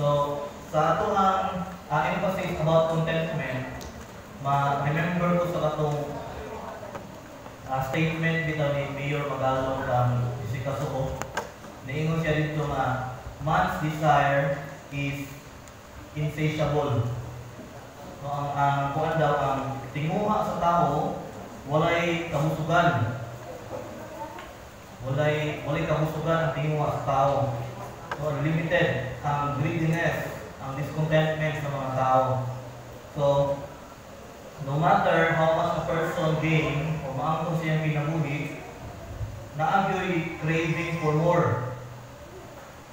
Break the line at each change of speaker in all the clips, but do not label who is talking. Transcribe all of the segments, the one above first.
So, sa ato ang emphasis about contentment, ma-remember ko sa atong statement bitaw ni Mayor Magalong kang Isikasuko. Naingon siya dito nga, man's desire is insatiable. So, ang kuan daw, ang tinguha sa tao, walay kahusugan. Walay kahusugan ang tinguha sa tao. So, unlimited ang greediness, ang discontentment sa mga tao. So, no matter how much a person gain o maangkong siyang kinabuhi, naagyo'y craving for more.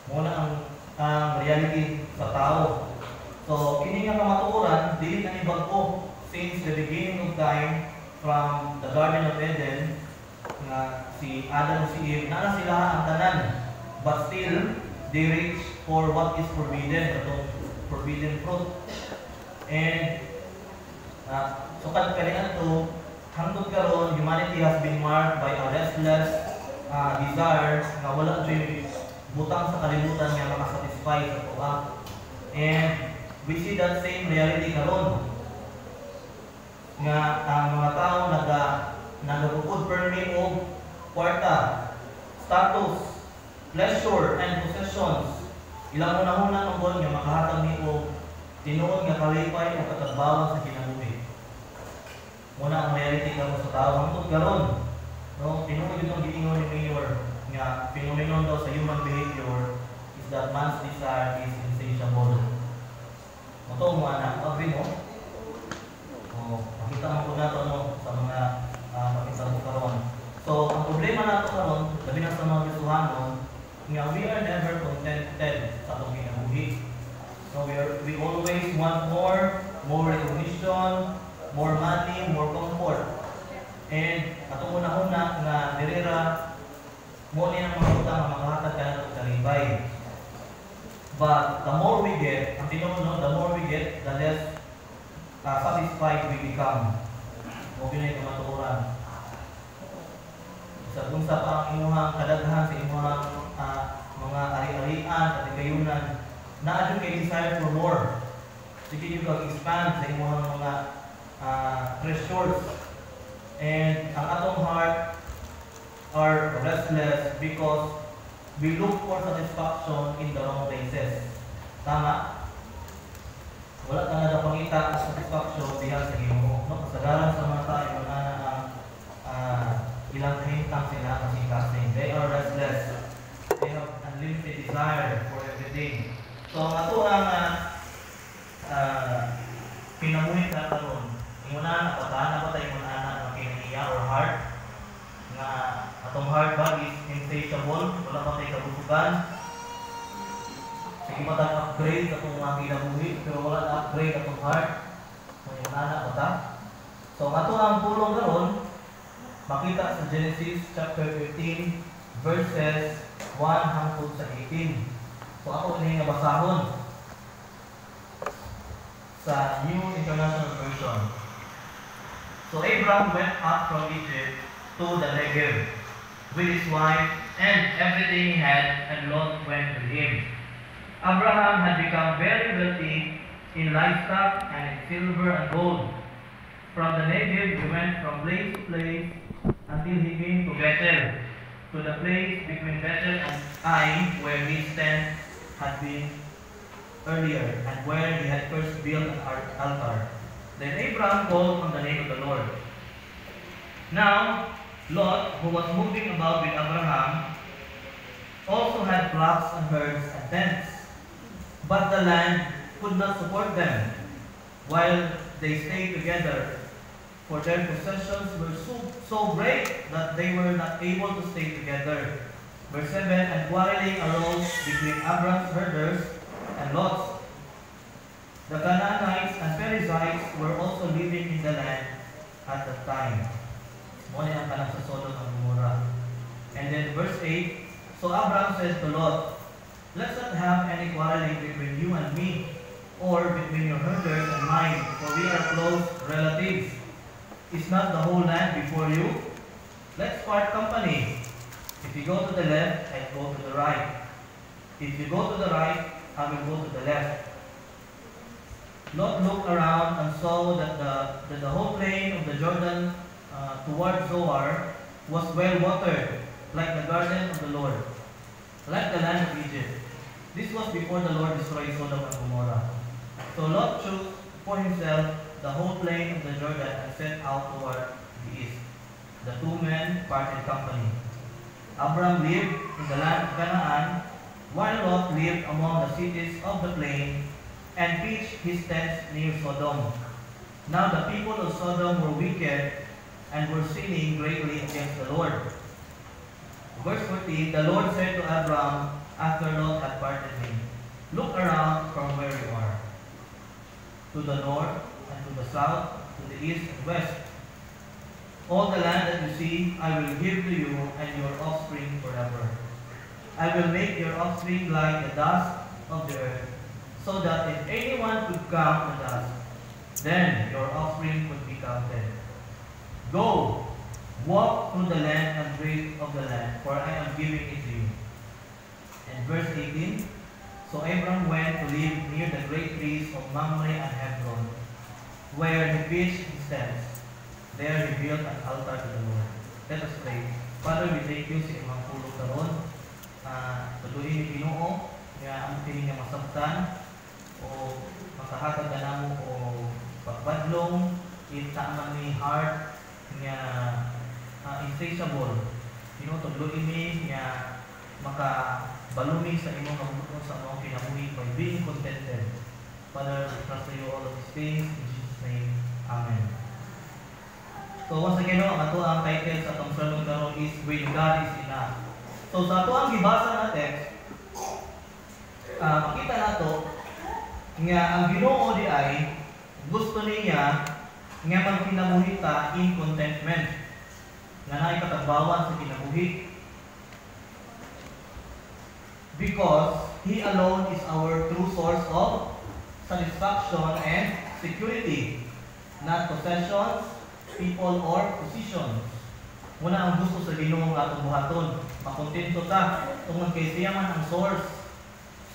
Muna ang reality sa tao. So, kini nga kamatuoran, dili na ni bago since the beginning of time from the Garden of Eden nga si Adam o si Eve, na sila ang tanan. But still, they reach for what is forbidden, itong forbidden fruit. And sukad kanian to, hangtod karon, humanity has been marked by a restless desire na wala dyan butang sa kalibutan nga makasatisfy sa tuwa. And we see that same reality karon nga ang mga tao nagabukod permi o kwarta, status, pleasure, and possessions. Ilang una-una ang nga makahatag ni o tinuod nga kalipay o katagbawan sa kinabuhi. Muna ang reality karon sa tao hangtod karon. No, tinuod itong giingon ni Mayor nga phenomenon daw sa human behavior is that man's desire is insatiable. Ito mo anak, agree mo? Makita mo po nato no, sa mga makita mo karon. So, ang problema nato karon, labi na sa mga Kristohanon, nga we are never contented sa atong kinabuhi. So, we always want more recognition, more money, more comfort. And atong una-una nga dirira mo ni ang mga utang nga makahatag ka na kalibay. But the more we get, ang tinuod the more we get, the less satisfied we become. O binay kamatuoran. Sa kung sa pang imuhang kadaghan sa imuhang mga ari-arian at kayunan, na kay desire for more. Sige nyo kag-expand sa imuhang mga treasures. And ang atong heart are restless because we look for satisfaction in the wrong places. Tama? Wala ka na pangita ang satisfaction diha sa Ginoo. No? Kasagaran sa mga tayo na ilang kahintang sila kasi kasing. They are restless. They have unlimited desire for everything. So, ang ato ang pinamuhin na karon, imunan na ba tayo imunan na kinaniya or heart nga atong heart ba is insatiable, wala pa tayo kabusugan. Sige ba tayo upgrade atong mga kinabuhi, pero wala na upgrade atong heart. So, imunan na ba ta? So, ang ato ang pulong karon, makita sa Genesis chapter 15 verses 1 hangtod sa 18. So, ako ini nga basahon sa New International Version. So Abraham went up from Egypt to the Negev with his wife and everything he had, and Lot went with him. Abraham had become very wealthy in livestock and in silver and gold. From the Negev he went from place to place until he came to Bethel, to the place between Bethel and Ai, where his tent had been earlier, and where he had first built an altar. Then Abraham called on the name of the Lord. Now, Lot, who was moving about with Abraham, also had flocks and herds and tents, but the land could not support them while they stayed together, for their possessions were so great that they were not able to stay together. Verse 7, and quarreling arose between Abraham's herders and Lot's. The Canaanites and Perizzites were also living in the land at that time. Muna ang kanang sa Sodom ng Gomorrah. And then verse 8, so Abraham said to Lot, let's not have any quarreling between you and me, or between your herders and mine, for we are close relatives. Is not the whole land before you? Let's part company. If you go to the left, I go to the right. If you go to the right, I will go to the left. Lot looked around and saw that the whole plain of the Jordan towards Zoar was well watered, like the garden of the Lord, like the land of Egypt. This was before the Lord destroyed Sodom and Gomorrah. So Lot chose for himself the whole plain of the Jordan and set out toward the east. The two men parted company. Abram lived in the land of Canaan, while Lot lived among the cities of the plain and pitched his tents near Sodom. Now the people of Sodom were wicked and were sinning greatly against the Lord. Verse 14, the Lord said to Abram after Lot had parted him, look around from where you are, to the north and to the south, to the east and west. All the land that you see I will give to you and your offspring forever. I will make your offspring like the dust of the earth, so that if anyone could count the dust, then your offspring could be counted. Go, walk through the land and breathe of the land, for I am giving it to you. And verse 18, so Abram went to live near the great trees of Mamre and Hebron, where he pitched his tents. There he built an altar to the Lord. Let us pray. Father, we thank you sa imong pulong karon. Tuloy ni Ginoo nga ang tining nga masabtan o makahatag ka namo o pagbadlong itaman ni heart nga insatiable. Ginoo tuloy ni nga makabalumi sa imong kabubuton sa imong kinabuhi by being contented. Father, we trust you all of these things in Jesus' name. Amen. So once again, ang ato ang title sa atong sermon karon is When God is Enough. So sa ato ang gibasa na text, makita nato nga ang Ginoo di ay gusto niya nga magkinabuhi ta in contentment. Nga naay katabawan sa kinabuhi. Because He alone is our true source of satisfaction and security, not possessions, people, or positions. Muna ang gusto sa Ginoo nga atong buhaton, makontento ta tungod kay siya man ang source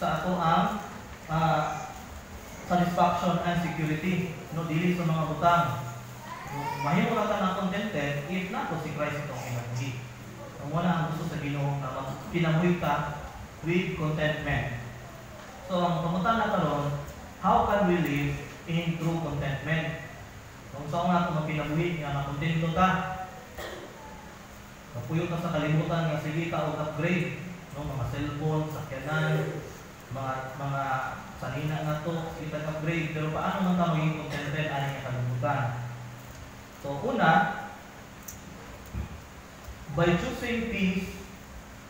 sa ato ang satisfaction and security, no dili sa mga butang. Mahimo ra ta na contented if nato si Christ itong kinabuhi. Muna ang gusto sa Ginoo nga kinabuhi ta with contentment. So ang pamutan na karon, how can we live in true contentment? Kung saan nga kung magpinabuhi nga makontento ta, mapuyo ka sa kalimutan nga sige ka og upgrade, no, mga cellphone, sakyanan, mga sanina nga to, kita upgrade, pero paano man ta maging contented ani nga kalimutan? So una, by choosing peace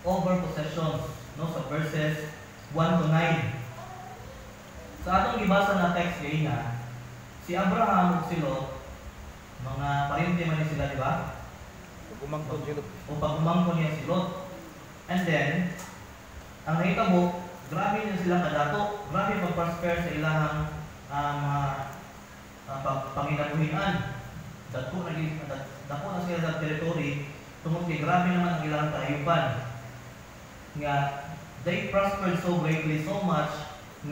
over possessions, no, sa verses 1 to 9. Sa atong gibasa na text kay na si Abraham ug si Lot, mga parente man ni sila, di ba? Pag-umangkon niya si Lot. And then, ang nahitabo, grabe niya sila kadato, grabe pag-prosper sa ilahang panginabuhian. Dako na sila sa territory, tungkol kay grabe naman ang ilang kahayupan. Nga, they prospered so greatly, so much,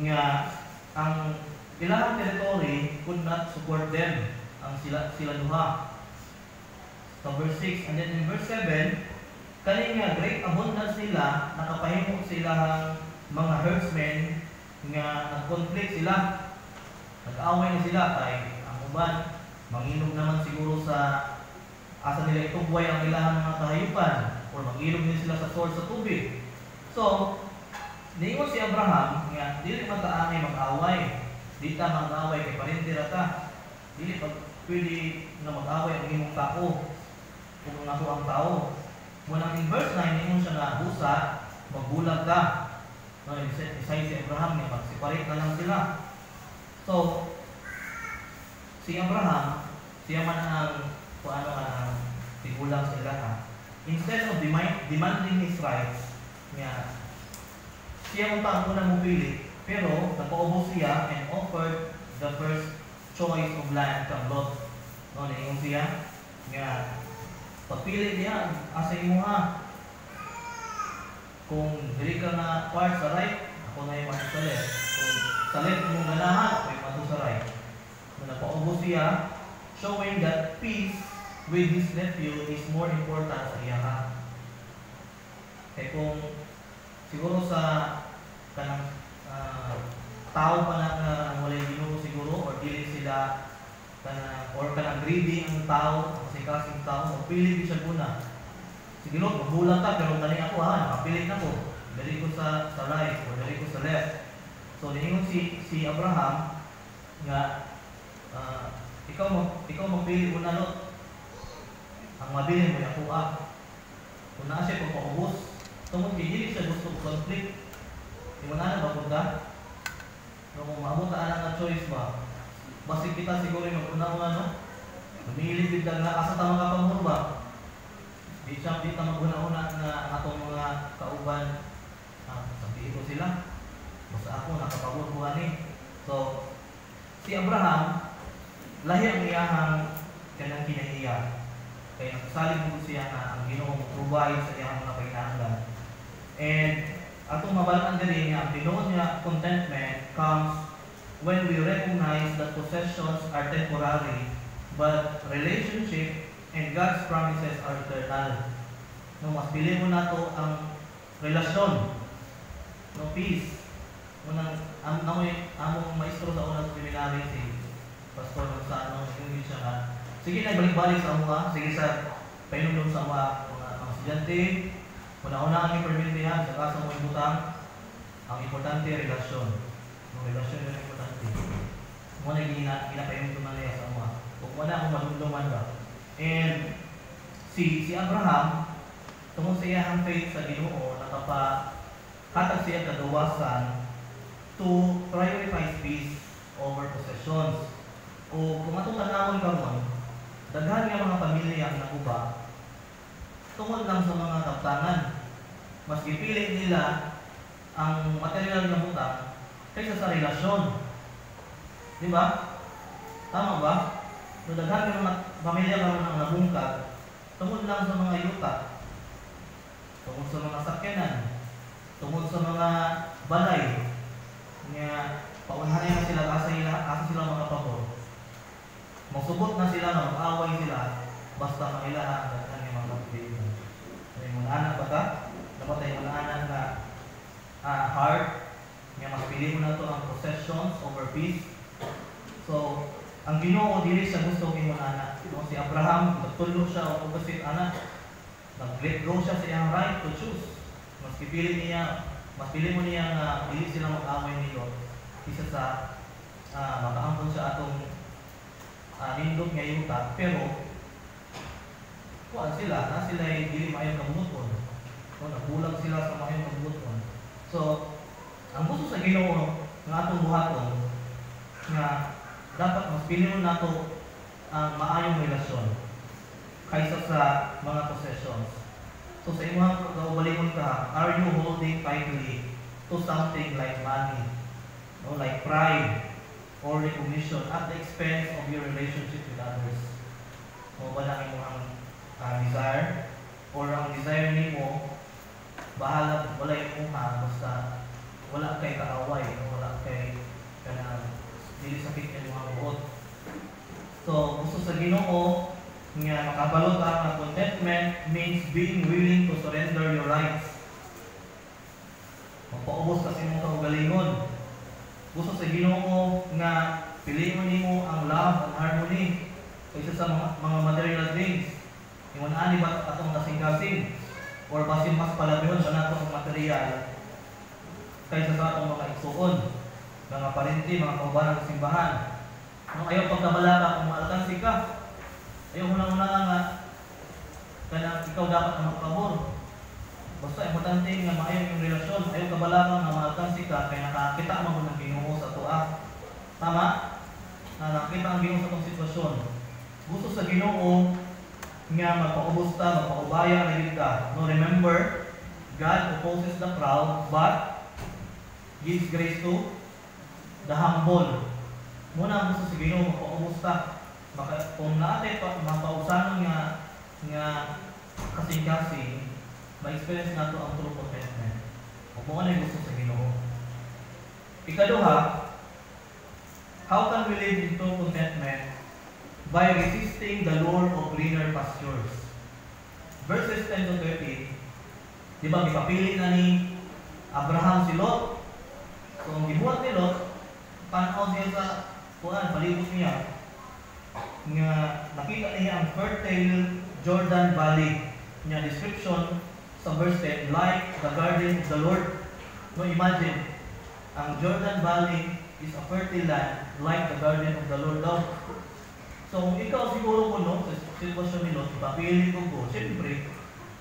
nga ang ilang territory could not support them, ang sila duha. So verse 6, and then in verse 7, kani nga great abundance nila, nakapahimo sila mga herdsmen nga nag-conflict sila, nag-away na sila kay ang uban manginom naman siguro sa asa nila itugway ang ilang mga kahayupan or mag-inom din sila sa source sa tubig. So niingon si Abraham nga dili man ta angay mag-away, di ta mag-away kay parente ra ta, dili pag pwede na mag-away ang imong tao kung ako ang tao. Muna in verse 9 niingon siya na busa magbulag ka, no, isay si Abraham nga mag-separate na lang sila. So si Abraham, siya man ang paano ang tigulang sa ilaha. Instead of demanding his rights, nga siya ang unang mupili, pero nagpaubos siya and offered the first choice of land kang Lot. No, niingon siya nga pagpili niya asa imo ha. Kung dili ka na part sa right, ako na yung mato sa left. Kung sa left mong ganahan, ako yung mato sa right. Kung napaubos siya, showing that peace with his nephew is more important sa iya ha. Kaya kung siguro sa kanang tao pa na walay Ginoo siguro or dili sila or kanang greedy ang tao kasi kasing tao magpili siya muna. Sige no, magbulang ka pero kani ako nakapili na ko. Dali ko sa right o dali ko sa left. So niingon si Abraham nga ikaw magpili una no. Ang mabili mo ako kung naa siya pagpaubos tungod kay dili siya gusto conflict. Di mo na ba punta? No, kung maabot na choice ba? Basta kita siguro yung mag-una-una, no? Namili biglang na asa tama ka pang ba? Di siya mag-una-una na atong mga kauban sabihin ko sila. Basta ako nakapagod ni. So, si Abraham, lahi ang iyahang kanang kinahiya. Kaya nagsalig mo siya na ang Ginoo provide sa iyang mga kinahanglan. And atong mabalaan diri nga ang tinuod niya contentment comes when we recognize that possessions are temporary but relationship and God's promises are eternal. No, mas pili mo nato ang relasyon, no peace. Unang among maestro sa unang seminary si Pastor Gonzalo, yung siya sige na balik-balik sa mga, sige sa painundom sa mga estudyante. Una-una ang permintihan sa kaso mo ibutang, ang importante relasyon. Ang relasyon yung importante. Muna ginapayunduman niya sa mga. Kung wala akong malunduman ba. And si Abraham, tungkol sa iyang faith sa Ginoo, nakapakatag siya kadawasan to prioritize peace over possessions. O kung atong tanawon karon, daghan nga mga pamilya ang nakuba tungod lang sa mga kaptangan. Mas ipili nila ang material na butang kaysa sa relasyon. Di ba? Tama ba? So, daghan ng mga pamilya karon ang nabungkag tungod lang sa mga yuta, tungod sa mga sakyanan, tungod sa mga balay nga paunahan na sila asa sila makapabor. Masubot na sila na mag-away sila basta mailahan ang kanyang mga kapatid. May mga anak ba ka? Dapat ay mga anak na heart nga mas pili mo na ito ang possessions over peace. So, ang Ginoo dili siya gusto ng mga anak. No? Si Abraham, nagtulog siya o opposite anak. Nag-let go siya sa iyang right to choose. Mas pili mo niya na dili sila mag-away niyo isa sa makaangkon sa atong nindot nga yuta, pero kuan sila, na sila ay dili maayo kamuton. So, nagbulag sila sa maayo kamuton. So, ang gusto sa Ginoo ng atong buhaton nga dapat mas pilion nato ang maayong relasyon kaysa sa mga possessions. So, sa imong kaubalingon ka, are you holding tightly to something like money, no, like pride, or recognition at the expense of your relationship with others? O ba lang imong desire or ang desire nimo bahala wala imong basta wala kay kaaway o wala kay kanang dili sakit kay mga buot. So gusto sa Ginoo nga makabalot ang contentment means being willing to surrender your rights. Magpaubos kasi mo kaugalingon. Gusto sa Ginoo nga piliin mo nimo ang love and harmony kaysa sa mga material things. Ingon ani ba atong kasing-kasing or basin mas palabihon sa nato ang material kaysa sa atong mga igsuon, mga parente, mga kauban ng simbahan. Nung ayaw pagkabalaka kung maalkansi ka, ayaw unang-una nga kanang ikaw dapat na magpabor. Basta importante nga maayo yung relasyon, ayaw kabalaka nga maalkansi ka kaya nakakita mo ng Ginoo sa tuwa. Tama? Nakita ang Ginoo sa itong sitwasyon. Gusto sa Ginoo nga magpaubos ta, magpaubaya na yun ka. No, remember, God opposes the proud but gives grace to the humble. Muna ang gusto sa Ginoo magpaubos ta. Kung natin mapausanon nga kasing-kasing, ma-experience nato ang true contentment. Kung ano yung gusto sa Ginoo. Ikaduha, how can we live in true contentment? By resisting the lure of greener pastures. Verses 10 to 13, di ba, ipapili na ni Abraham si Lot. So, ang gibuhat ni Lot, panaw siya sa palibot niya, nga nakita niya ang fertile Jordan Valley. Niya description sa verse 10, like the garden of the Lord. No, imagine, ang Jordan Valley is a fertile land, like the garden of the Lord daw. So, kung ikaw siguro ko, no, sa sitwasyon ni Lot, ipapili ko, siyempre,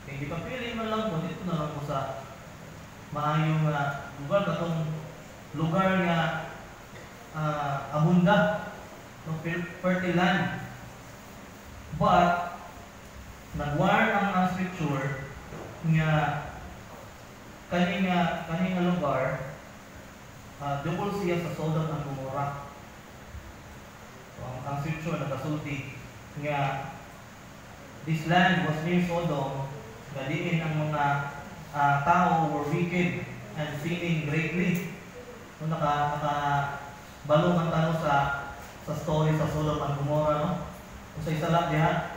kaya ipapili mo lang ko, dito na lang ko sa maayong lugar, katong lugar nga abunda, no, fertile land. But, nag-warn ang scripture nga kaning lugar, double siya sa Sodom at Gomorrah. So, ang scripture nakasulti nga this land was near Sodom, nga diin ang mga tao were wicked and sinning greatly. So, balong ang tanong sa story sa Sodom at Gomorrah, no? Kung sa isa lang diha,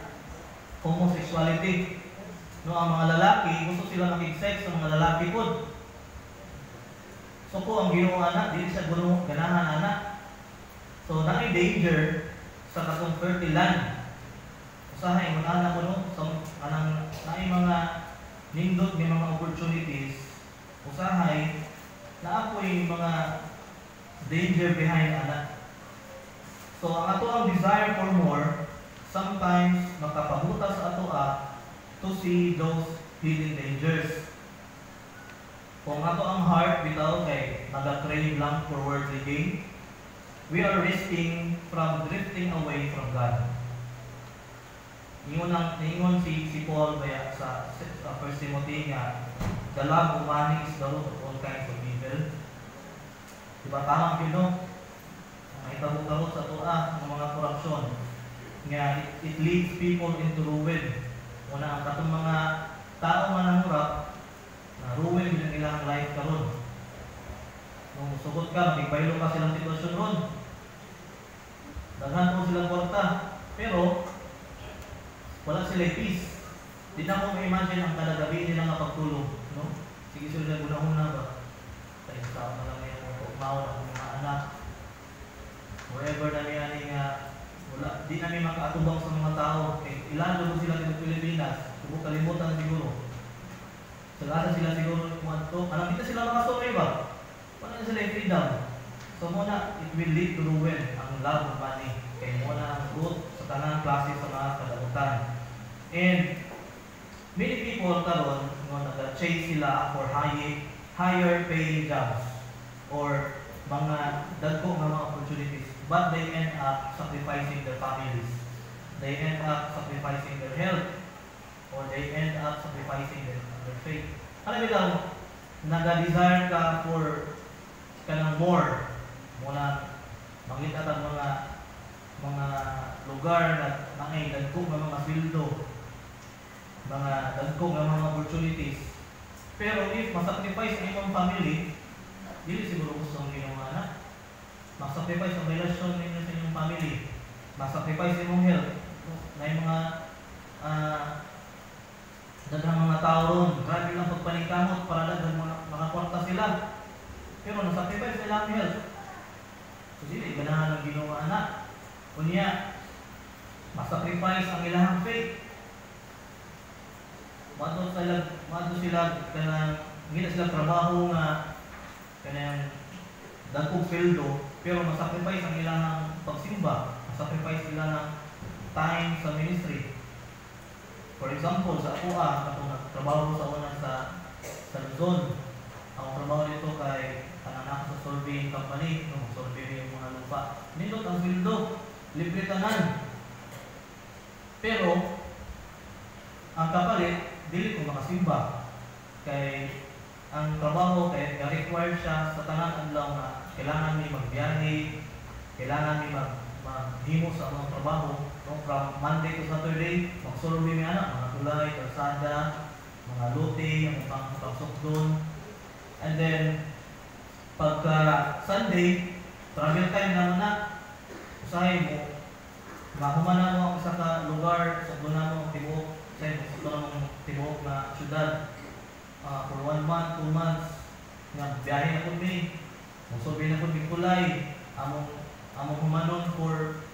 homosexuality. No, ang mga lalaki, gusto sila makig-sex sa mga lalaki po. So po, ang ginawa anak, dili siya ganahan anak. So, nang danger sa katong fertile land. Usahay, mga anak ko, no? So, mga nindot ng mga opportunities, usahay, naapoy mga danger behind anak. So, ang ato ang desire for more, sometimes makapabuta sa ato to see those hidden dangers. Kung ato ang heart bitaw kay nag-crave lang for worldly gain, we are risking from drifting away from God. Ingon si Paul baya sa 1 Timothy nga, the love of money is the root of all kinds of evil. Diba tamang yun, no? Mahitabo-tabo sa tuwa ng mga korupsyon. Nga, it leads people into ruin. Una ang katong mga tao mananurap, na ruin yun ang ilang life karon. Nung sugot ka, magbaylo ka silang sitwasyon ron. Daghan po silang kwarta. Pero, wala sila peace. Di na mo ma-imagine ang kada gabi nila nga pagtulog. No? Sige sila gunahuna ba? Tayo sa mga lang yung pagmaw ng mga anak. Wherever na niya nga, wala, di namin makaatubang sa mga tao. Ilan doon sila sa Pilipinas. Subok kalimutan siguro. Sagasa sila siguro kung ito. Alam kita sila makasumay ba? Wala na sila yung freedom. So muna, it will lead to ruin ang love of money. Kaya muna ang root sa tanang klase sa mga kadamutan. And many people karon nag-chase sila for higher paying jobs or mga dagko nga mga opportunities, but they end up sacrificing their families. They end up sacrificing their health, or they end up sacrificing their faith. Alam mo lang, nag-desire ka for kanang more. Muna makita ang mga lugar na dagko nga mga sildo, mga dagko nga mga opportunities. Pero if masacrifice ang imong family, dili siguro gusto ang ginawa na. Masacrifice ang relasyon ninyo sa inyong family. Masacrifice imong health. Na yung mga daghang mga tao ron, grabe lang pagpaningkamot para daghang mga kwarta sila. Pero nasacrifice nila ang health. So dili, ganahan ang ginawa na. Kunya, masacrifice ang ilahang faith. Mato sila kanang hindi sila trabaho nga kanang dagkong peldo, pero masacrifice ang ilang pagsimba, masacrifice sila ng time sa ministry. For example, sa ako katong nagtrabaho sa una sa Luzon, ang trabaho dito kay anak sa surveying company, no, survey yung mga lupa. Nindot ang pildo, libre tanan. Pero ang kapalit dili ko makasimba kay ang trabaho kay required siya sa tanan adlaw nga kailangan ni magbiyahe, kailangan ni maghimo sa mga trabaho, no, from Monday to Saturday, magsurvey mi mga tulay, kalsada, mga lote, ang pangsok doon. And then pagka Sunday, travel time naman na, usahay mo, mahuman na mo sa ka lugar, sa doon na mo tibuok, usahay mo sa doon na mo tibuok na syudad, for 1 month, 2 months, nga biyahe na po mi, musobi na po mi kulay, among humanon for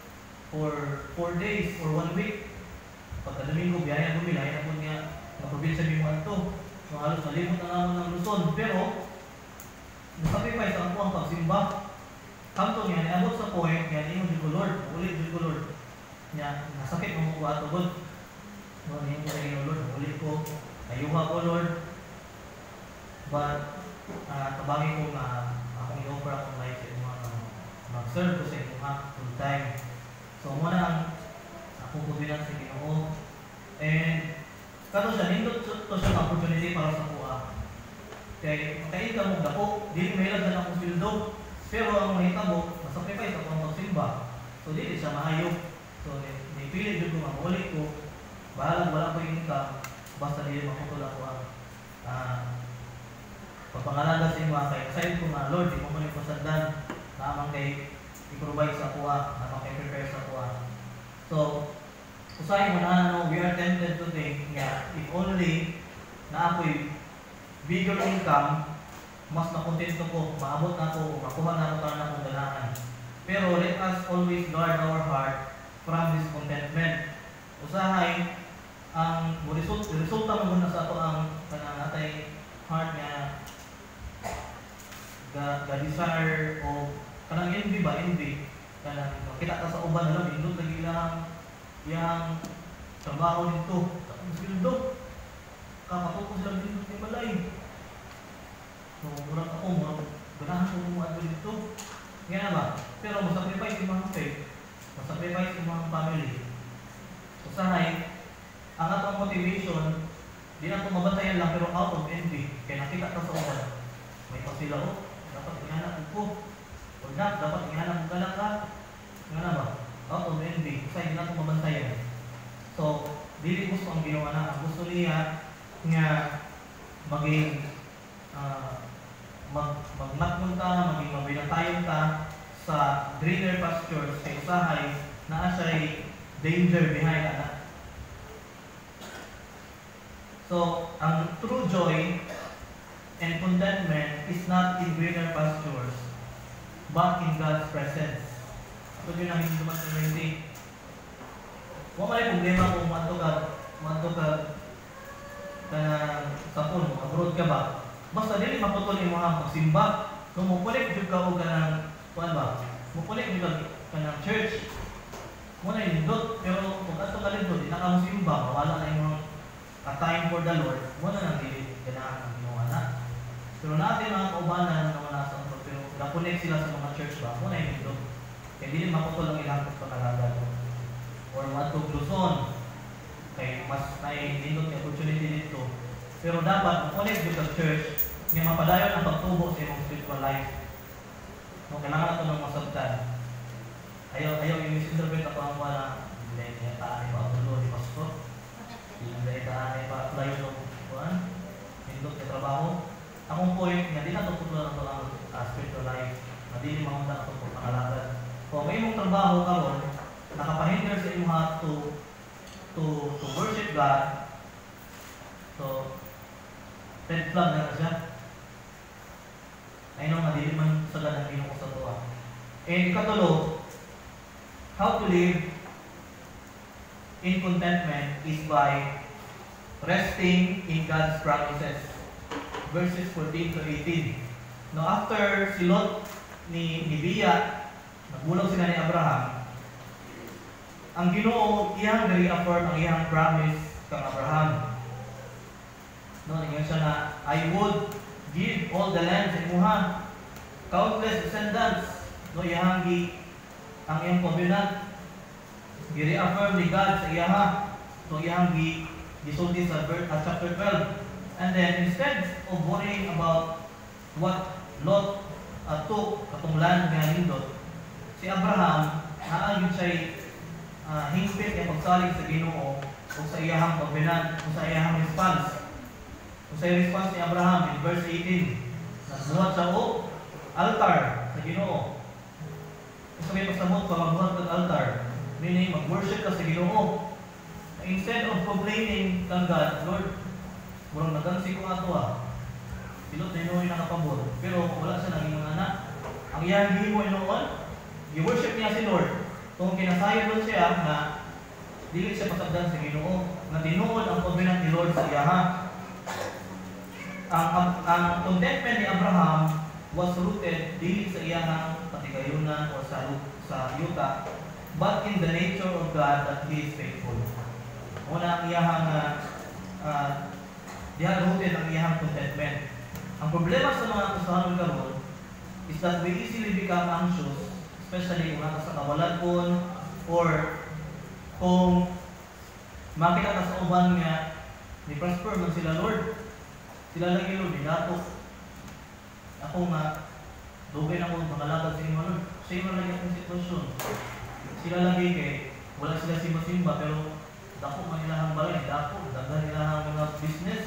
4 days or 1 week. Pagka Domingo, biyahe na po mi, lahi na po niya, na probinsya mi mo ato. So halos nalimot na naman ng Luzon, pero nasapipay sa ako ang pagsimba. Kanto niya, niabot sa point, niya niyo Diyos ko Lord, ulit Diyos ko Lord. Niya, nasakit mo ko ato God. No, niyo ko niyo Lord, ulit ko, ayuha ko Lord. But, tabangin ko na akong i-offer akong life sa mga mag-serve ko sa inyo full time. So, muna ang akong kubilang sa Ginoo. And, kato siya, nindot to siya ang opportunity para sa kuha. Kaya, makain ka mong dako, di mahilag na akong sweldo. Pero ang mahita mo, masacrifice ako ang magsimba. So, di siya mahayop. So, nipili dito ko, mamulit ko. Bahalang wala ko yung income, basta di makutula ko ang pagpangalaga sa inyo kay aside ko nga Lord, di mo man yung pasandan na amang kay i-provide sa kuha, na amang kay prepare sa kuha. So, usahin mo na we are tempted to think nga if only na ako'y bigger income, mas nakontento ko, maabot na ako, makuha na ako para na akong ganahan. Pero let us always guard our heart from discontentment. Usahay, ang resulta mo muna sa ito ang natay heart nga ga-desire o kanang envy ba? Envy. Kanang makita ka sa uban na lang, indot lagi lang yung trabaho dito. Ang sweldo. Kakapokos lang dito ni balay. So, murag ako, ganahan ko mga ano dito. Nga ba? Pero masacrifice yung mga faith. Masacrifice yung mga family. Usahay, ang atong motivation, di na ito mabantayan lang pero out of envy. Kaya nakita ka sa uban. May pasila dapat ihanap ko. O na, dapat ihanap ko galang ka. Nga na ba? Out of envy. Usahay, di na ito mabantayan. So, dili gusto ang ginawa na. Ang gusto niya nga maging magmatmon ka, maging mabilatayon ka sa greener pastures kay usahay na asa'y danger behind anak. So, ang true joy and contentment is not in greener pastures but in God's presence. Ito yun ang hindi naman sa hindi. Huwag may problema kung manto ka sapon, abroad ka ba? Basta dili maputol yung mga pagsimba. Kung mupulik jud ka o kanang kuan ba? Mupulik jud ka ng church. Muna yung lindot, pero kung ato ka lindot, di na ka musimba, mawala na yung a time for the Lord, muna nang dili ganahan ang ginawa na. Pero natin mga kaubanan na mga nasa abroad, pero napunik sila sa mga church ba? Muna yung lindot. Kaya dili maputol ang ilang pagkakalaga. Or matog Luzon, kay mas nailindot yung opportunity dito. Pero dapat, ulit dito sa church, nga mapadayon ang pagtubo sa iyong spiritual life. No, kailangan ito ng masabtan. Ayaw yung misinterpret ako ang wala. Hindi niya taanay pa ang tulo ni Pastor. Hindi taanay pa apply yung kuhan. Hindot na trabaho. Akong point nga, di na ito tutulan ito ang spiritual life. Na di ni mamundan ito po pangalagad. Kung may mong trabaho karon, nakapahinder sa iyong heart to worship God. So, red flag na siya. I know nga, di man sa ganang ginoo sa tuwa. And ikatulo, how to live in contentment is by resting in God's promises. Verses 14 to 18. Now, after si Lot ni Bia, nagbulag sila ni Abraham, ang Ginoo iyang reaffirm ang iyang promise kang Abraham. No, ngayon siya na, I would give all the land sa imuha, countless descendants. No, iyang ang iyang covenant, gi-reaffirm ni God sa iyaha. So, iyang gisulti sa chapter 12. And then, instead of worrying about what Lot took katong land nga nindot, si Abraham, naagin siya'y hingpit ang pagsalig sa Ginoo o sa iyahang covenant o sa iyahang response. O sa response ni Abraham in verse 18, nagbuhat siya, altar sa Ginoo. Gusto may pasabot pa magbuhat ng altar, meaning mag-worship ka sa Ginoo. Instead of complaining kang God, Lord, murang nagansi ko ato Silot na inuwi nakapabot. Pero kung wala siya naging mga anak, ang iyang himo inoon, i-worship niya si Lord. Kung kinasayod doon siya na dili siya pasagdan sa Ginoo, na tinuod ang covenant ni Lord sa iyaha. Ang contentment ni Abraham was rooted dili sa iyahang patigayunan o sa yuta, but in the nature of God that He is faithful. Una ang iyahang diha rooted ang iyahang contentment. Ang problema sa mga kasahanon karon is that we easily become anxious, especially kung nasa kawalan or kung makita ka sa uban nga ni prosper man sila Lord. Sila lagi Lord, dinato. Ako nga, dugay na akong pangalagad sa inyo Lord. Siya yung lagi akong sitwasyon. Sila lagi kay, wala sila simba-simba, pero dako man nila ang balay, dako, daghan nila ang mga business.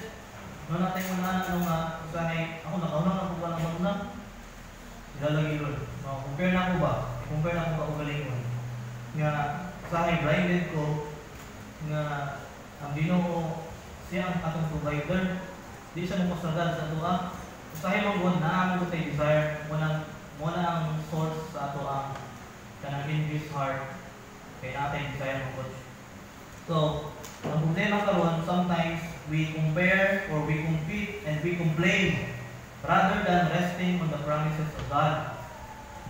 Noon natin mga nung usahay, ako nakaunang ako ba ng magna? Sila lagi Lord. Compare na ako ba? I-compare na ako ba ugalingon? Nga, usahay blinded ko, nga ang Ginoo siya ang atong provider. Di siya mapasagad sa ato usahay magbuhat na mo tayo desire mo na ang source sa ato ang kanang envious heart kay natin desire mo. So, ang problema karon, sometimes we compare or we compete and we complain rather than resting on the promises of God.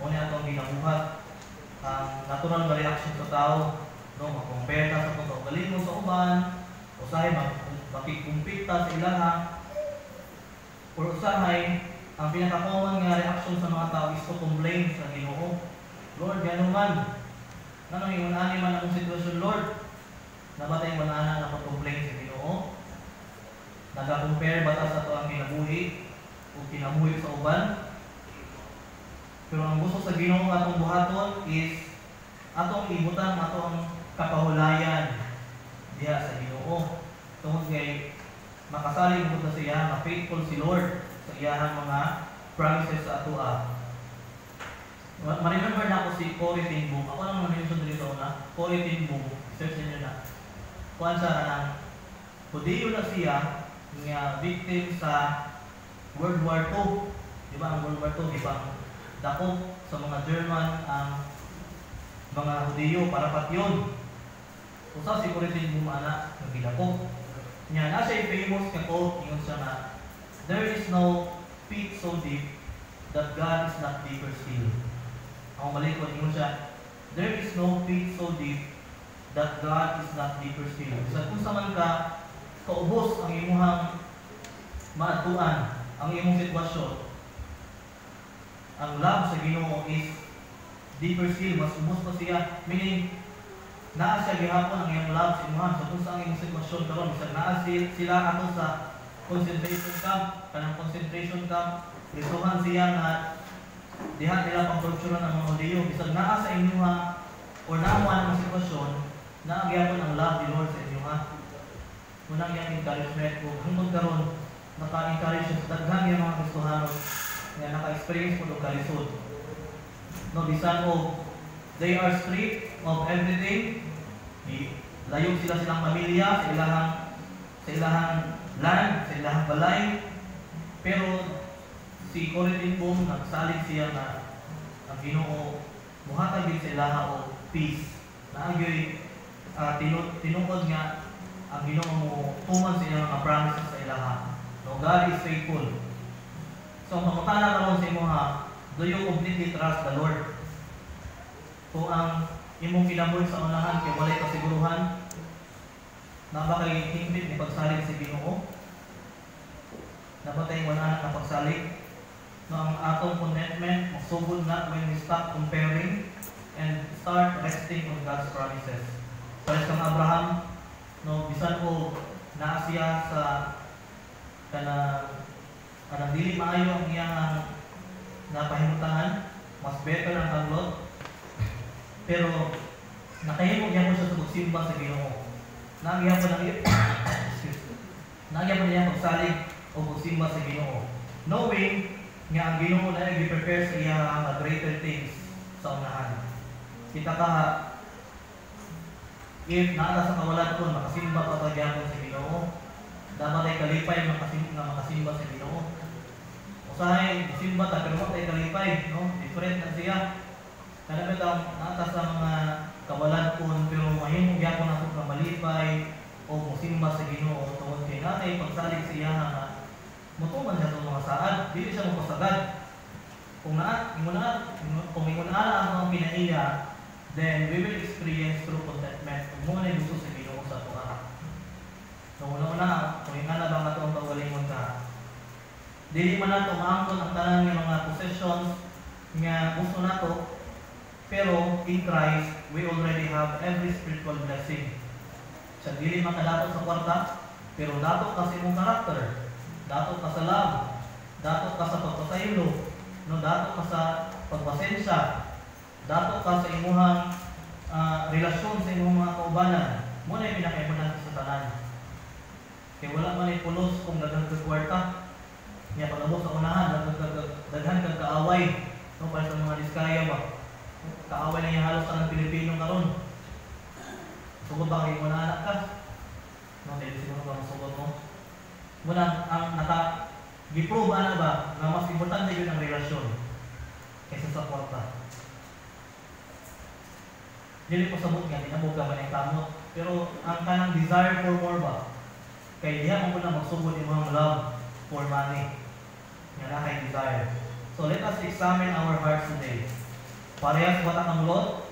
Muna itong ginabuhat ang natural na reaction sa tao, no, mag-compare ta sa kung kaugaling mo sa uban, usahay makikumpit ta sa ilaha, or usahay ang pinaka-common nga reaction sa mga tao is to complain sa Ginoo. Lord, gano'n man, nanong iunani man akong sitwasyon, Lord, nabatay mo na na pag-complain sa Ginoo, nag-compare ba ta sa ito ang kinabuhi o kinabuhi sa uban. Pero ang gusto sa Ginoo atong buhaton is atong ibutan atong kapahulayan diha sa Ginoo. Tungod kay makasalig mo sa iya na faithful si Lord sa iyahang mga promises sa ato. Ma-remember na ako si Corey Ten Boom. Ako lang ma-mention dito na Corey Ten Boom. Search niyo na. Kuan sa nang Hudiyo na siya nga victim sa World War II. Di ba ang World War II, di ba dako sa mga German ang mga Hudiyo para patyon. Usa si Corey Ten Boom ana nga gidako. Nya na siya famous ka quote ingon siya na there is no pit so deep that God is not deeper still. Ang malikot ingon siya, there is no pit so deep that God is not deeper still. Bisan kung sa man ka kaubos ang imuhang maatuan, ang imong sitwasyon, ang love sa Ginoo is deeper still, mas ubos pa siya. Meaning, naa siya gihapon ang iyang love sa imuhan. So kung sa ang imong sitwasyon karon, bisag naa sila ato sa concentration camp, kanang concentration camp, risuhan siya nga diha nila pang-torturan ang mga Hudiyo. Bisag naa sa imuha o naamuan ang sitwasyon, naa gihapon ang love ni Lord sa imuha. Unang iyang encouragement ko, hangtod karon naka-encourage siya sa daghan yung mga Kristohanon nga naka-experience po ng kalisod. No, bisan o they are stripped of everything. Layog sila silang pamilya, sa ilahang land, sa ilahang balay. Pero si Corey Ten Boom, nagsalig siya na ang Ginoo muhatag din sa ilaha o peace. Naagyoy tinungkod nga ang Ginoo mo tuman sa iyang mga promises sa ilaha. No, God is faithful. So, mamutana karon sa imo do you completely trust the Lord? Kung ang imong kinabuhi sa unahan kay walay kasiguruhan, na ba kay hingpit ni pagsalig sa Ginoo? Na ba tayo unahan na pagsalig? No, ang atong contentment magsugod na when we stop comparing and start resting on God's promises. Pares kang Abraham, no, bisan ko naa siya sa kanang dili maayo ang iyang napahimutangan, mas better ang kaglot. Pero nakahimo gyapon siya sa pagsimba sa Ginoo. Nagyapon niya pagsalig o pagsimba sa Ginoo. Knowing nga ang Ginoo na gi-prepare sa iya nga greater things sa unahan. Kita ka if naala sa kawalan ko makasimba pa ta gyapon sa Ginoo, dapat ay kalipay makasimba sa Ginoo. Usahay simba ta pero tay kalipay, no? Different na siya. Kada bitaw naata sa mga kawalan ko pero mahimo gyapon ako nga malipay o musimba sa Ginoo tungod kay natay pagsalig siya nga mutuman siya sa mga saad, dili siya mapasagad. Kung ingon ang pinaiya, then we will experience true contentment. Kung muna yung gusto sa Ginoo sa tuwa. So una-una, kung ingana ba nga itong pagalingon ka, dili man nato maangkon ang tanan ng mga possessions nga gusto nato, pero in Christ, we already have every spiritual blessing. Sa dili makadatot sa kwarta, pero datot ka sa imong karakter, datot ka sa love, datot ka sa pagpasaylo, no, datot ka sa pagpasensya, datot ka sa imuhang relasyon sa imong mga kaubanan. Mo na yung pinaka-importante sa tanan. Kaya wala man ay pulos kung daghan ka kwarta. Niya pagabot sa unahan, daghan kang kaaway, no, para sa mga diskaya ba. Kaaway na yung halos ang Pilipino karon. Sugod ba kayo na anak ka? No, dahil siguro ba masugod mo? Muna, ang gi-prove na ba na mas importante yun ang relasyon kaysa sa kwarta. Dili po sabot nga, tinabog ka man ang kamot. Pero ang kanang desire for more ba? Kaya diya mo muna magsugod yung mga love for money. Nga na kay desire. So let us examine our hearts today. Parehas ba ang Lord?